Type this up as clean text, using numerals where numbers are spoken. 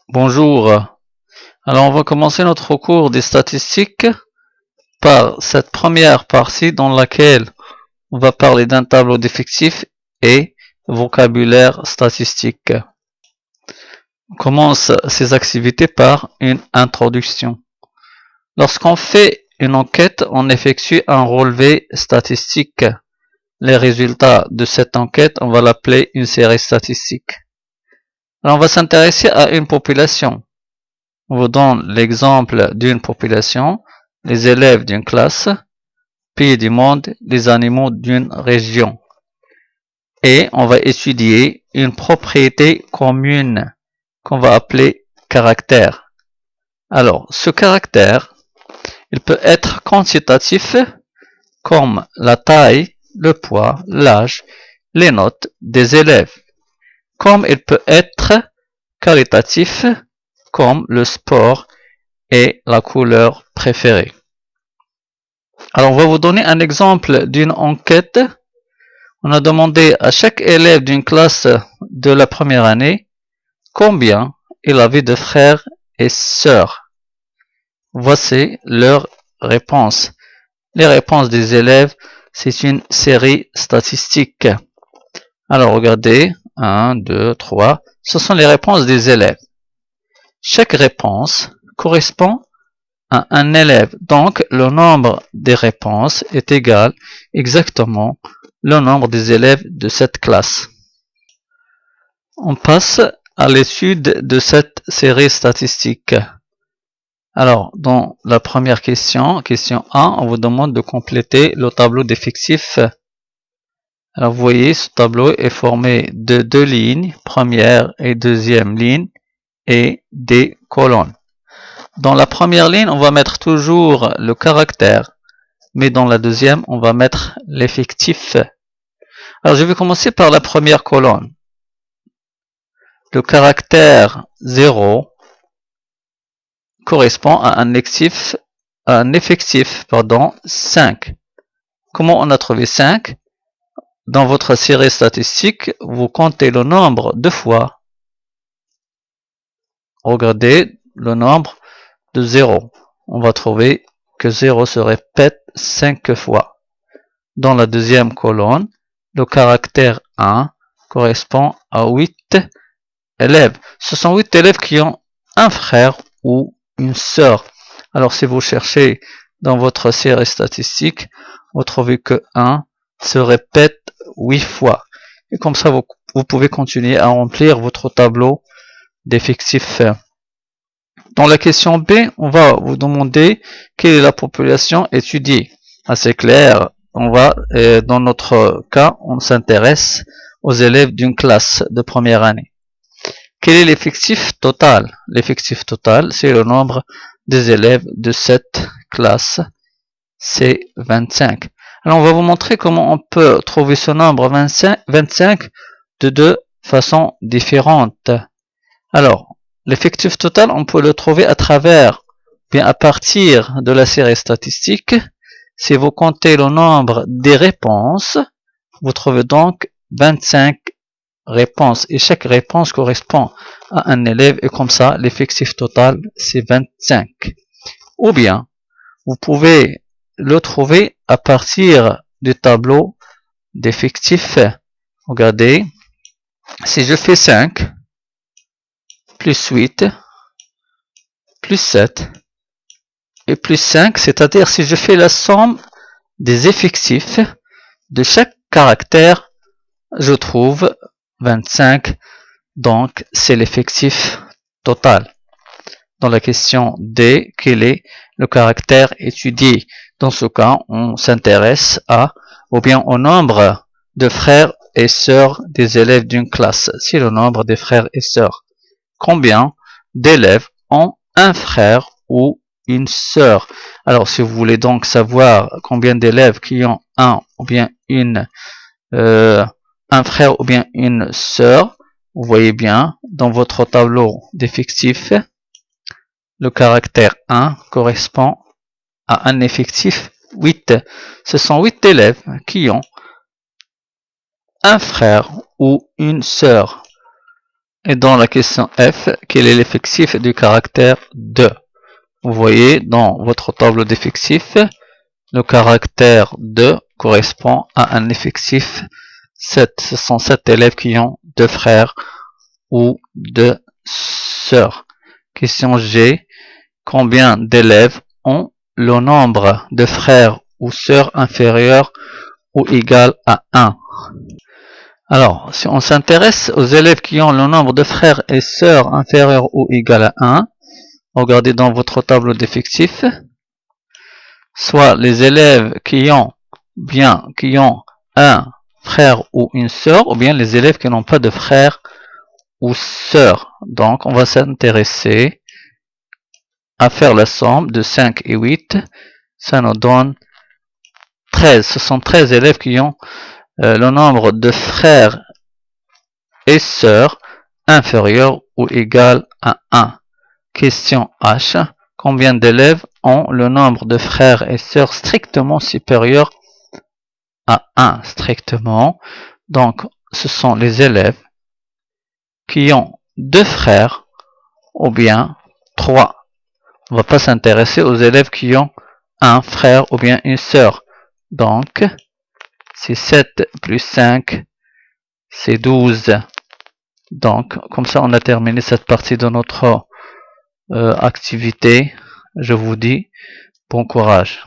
Bonjour. Alors, on va commencer notre cours des statistiques par cette première partie dans laquelle on va parler d'un tableau d'effectifs et vocabulaire statistique. On commence ces activités par une introduction. Lorsqu'on fait une enquête, on effectue un relevé statistique. Les résultats de cette enquête, on va l'appeler une série statistique. Alors, on va s'intéresser à une population. On vous donne l'exemple d'une population, les élèves d'une classe, pays du monde, les animaux d'une région. Et on va étudier une propriété commune qu'on va appeler caractère. Alors, ce caractère, il peut être quantitatif comme la taille, le poids, l'âge, les notes des élèves, comme il peut être qualitatif comme le sport et la couleur préférée. Alors, on va vous donner un exemple d'une enquête. On a demandé à chaque élève d'une classe de la première année combien il avait de frères et sœurs. Voici leurs réponses. Les réponses des élèves, c'est une série statistique. Alors, regardez, 1, 2, 3, ce sont les réponses des élèves. Chaque réponse correspond à un élève. Donc, le nombre des réponses est égal exactement le nombre des élèves de cette classe. On passe à l'étude de cette série statistique. Alors, dans la première question, question 1, on vous demande de compléter le tableau d'effectifs. Alors, vous voyez, ce tableau est formé de deux lignes, première et deuxième ligne, et des colonnes. Dans la première ligne, on va mettre toujours le caractère, mais dans la deuxième, on va mettre l'effectif. Alors, je vais commencer par la première colonne. Le caractère 0 correspond à un effectif 5. Comment on a trouvé 5? Dans votre série statistique, vous comptez le nombre de fois. Regardez le nombre de 0. On va trouver que 0 se répète 5 fois. Dans la deuxième colonne, le caractère 1 correspond à 8 élèves. Ce sont 8 élèves qui ont un frère ou une sœur. Alors si vous cherchez dans votre série statistique, vous trouvez que 1 se répète 8 fois. Et comme ça, vous pouvez continuer à remplir votre tableau d'effectifs. Dans la question B, on va vous demander quelle est la population étudiée. Assez clair, dans notre cas, on s'intéresse aux élèves d'une classe de première année. Quel est l'effectif total? L'effectif total, c'est le nombre des élèves de cette classe. C'est 25. Alors, on va vous montrer comment on peut trouver ce nombre 25 de deux façons différentes. Alors, l'effectif total, on peut le trouver à partir de la série statistique. Si vous comptez le nombre des réponses, vous trouvez donc 25 réponses. Et chaque réponse correspond à un élève. Et comme ça, l'effectif total, c'est 25. Ou bien, vous pouvez le trouver à partir du tableau d'effectifs. Regardez, si je fais 5, plus 8, plus 7, et plus 5, c'est-à-dire si je fais la somme des effectifs de chaque caractère, je trouve 25, donc c'est l'effectif total. Dans la question D, quel est le caractère étudié? Dans ce cas, on s'intéresse au nombre de frères et sœurs des élèves d'une classe. C'est le nombre des frères et sœurs. Combien d'élèves ont un frère ou une sœur? Alors, si vous voulez donc savoir combien d'élèves qui ont un frère ou bien une sœur, vous voyez bien dans votre tableau d'effectifs, le caractère 1 correspond à un effectif 8. Ce sont 8 élèves qui ont un frère ou une sœur. Et dans la question F, quel est l'effectif du caractère 2? Vous voyez dans votre tableau d'effectifs, le caractère 2 correspond à un effectif 7. Ce sont 7 élèves qui ont 2 frères ou 2 sœurs. Question G. Combien d'élèves ont le nombre de frères ou sœurs inférieur ou égal à 1? Alors, si on s'intéresse aux élèves qui ont le nombre de frères et sœurs inférieur ou égal à 1, regardez dans votre tableau d'effectifs, soit les élèves qui ont un frère ou une sœur, ou bien les élèves qui n'ont pas de frère ou sœur. Donc, on va s'intéresser à faire la somme de 5 et 8. Ça nous donne 13. Ce sont 13 élèves qui ont le nombre de frères et sœurs inférieur ou égal à 1. Question H. Combien d'élèves ont le nombre de frères et sœurs strictement supérieur à 1? Strictement. Donc, ce sont les élèves qui ont 2 frères ou bien 3. On ne va pas s'intéresser aux élèves qui ont un frère ou bien une sœur. Donc, c'est 7 plus 5, c'est 12. Donc, comme ça, on a terminé cette partie de notre activité. Je vous dis bon courage.